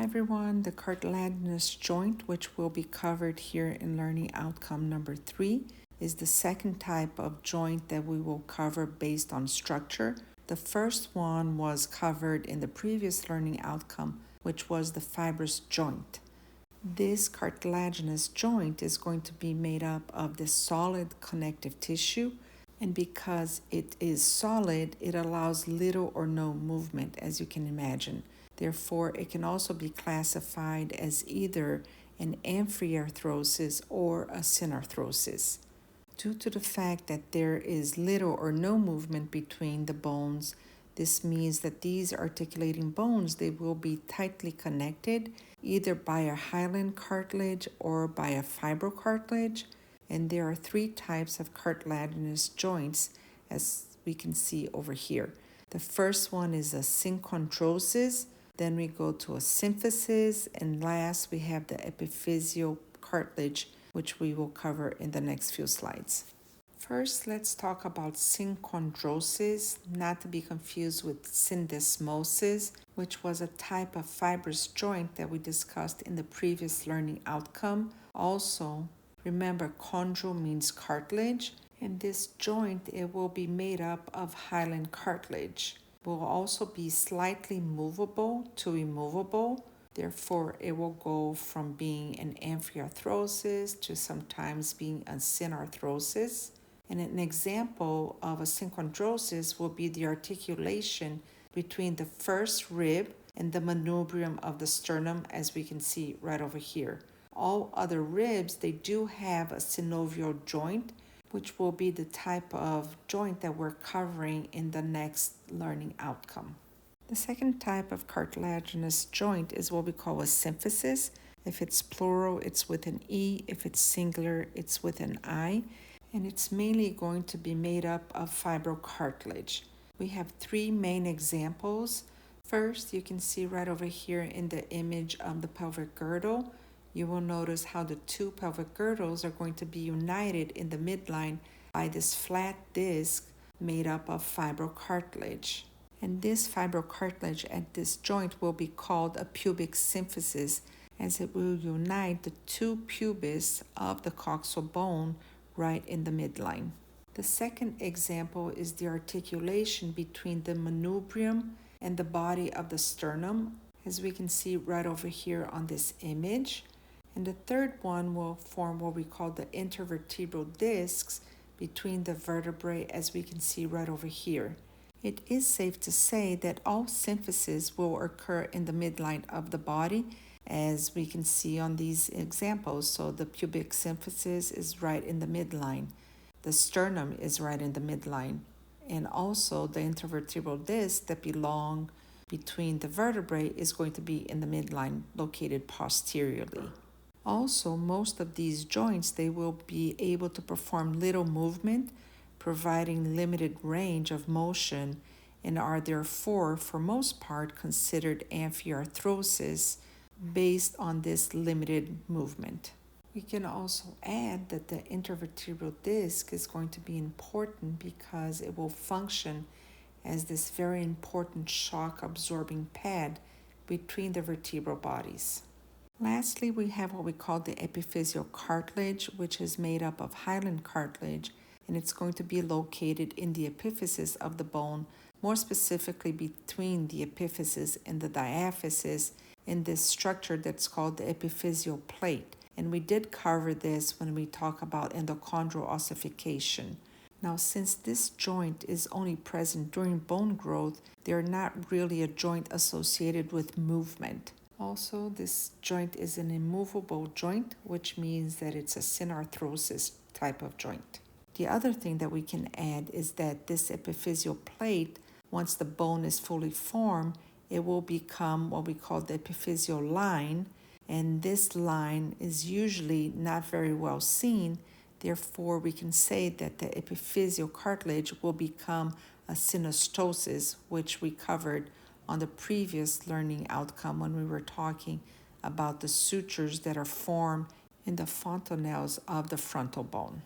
everyone. The cartilaginous joint, which will be covered here in learning outcome number 3, is the second type of joint that we will cover based on structure. The first one was covered in the previous learning outcome, which was the fibrous joint. This cartilaginous joint is going to be made up of the solid connective tissue, and because it is solid, it allows little or no movement, as you can imagine. Therefore, it can also be classified as either an amphiarthrosis or a synarthrosis. Due to the fact that there is little or no movement between the bones, this means that these articulating bones, they will be tightly connected either by a hyaline cartilage or by a fibrocartilage. And there are 3 types of cartilaginous joints, as we can see over here. The first one is a synchondrosis, then we go to a symphysis, and last we have the epiphyseal cartilage, which we will cover in the next few slides. First, let's talk about synchondrosis, not to be confused with syndesmosis, which was a type of fibrous joint that we discussed in the previous learning outcome. Also, remember, chondro means cartilage, and this joint, it will be made up of hyaline cartilage. It will also be slightly movable to immovable. Therefore, it will go from being an amphiarthrosis to sometimes being a synarthrosis. And an example of a synchondrosis will be the articulation between the first rib and the manubrium of the sternum, as we can see right over here. All other ribs, they do have a synovial joint, which will be the type of joint that we're covering in the next learning outcome. The second type of cartilaginous joint is what we call a symphysis. If it's plural, it's with an E. If it's singular, it's with an I. And it's mainly going to be made up of fibrocartilage. We have 3 main examples. First, you can see right over here in the image of the pelvic girdle. You will notice how the 2 pelvic girdles are going to be united in the midline by this flat disc made up of fibrocartilage. And this fibrocartilage at this joint will be called a pubic symphysis, as it will unite the 2 pubis of the coxal bone right in the midline. The second example is the articulation between the manubrium and the body of the sternum, as we can see right over here on this image. And the third one will form what we call the intervertebral discs between the vertebrae, as we can see right over here. It is safe to say that all symphysis will occur in the midline of the body, as we can see on these examples. So the pubic symphysis is right in the midline. The sternum is right in the midline. And also the intervertebral discs that belong between the vertebrae is going to be in the midline, located posteriorly. Also, most of these joints, they will be able to perform little movement, providing limited range of motion, and are therefore, for most part, considered amphiarthrosis based on this limited movement. We can also add that the intervertebral disc is going to be important because it will function as this very important shock absorbing pad between the vertebral bodies. Lastly, we have what we call the epiphyseal cartilage, which is made up of hyaline cartilage, and it's going to be located in the epiphysis of the bone, more specifically between the epiphysis and the diaphysis, in this structure that's called the epiphyseal plate. And we did cover this when we talk about endochondral ossification. Now, since this joint is only present during bone growth, they're not really a joint associated with movement. Also, this joint is an immovable joint, which means that it's a synarthrosis type of joint. The other thing that we can add is that this epiphyseal plate, once the bone is fully formed, it will become what we call the epiphyseal line, and this line is usually not very well seen. Therefore, we can say that the epiphyseal cartilage will become a synostosis, which we covered on the previous learning outcome when we were talking about the sutures that are formed in the fontanelles of the frontal bone.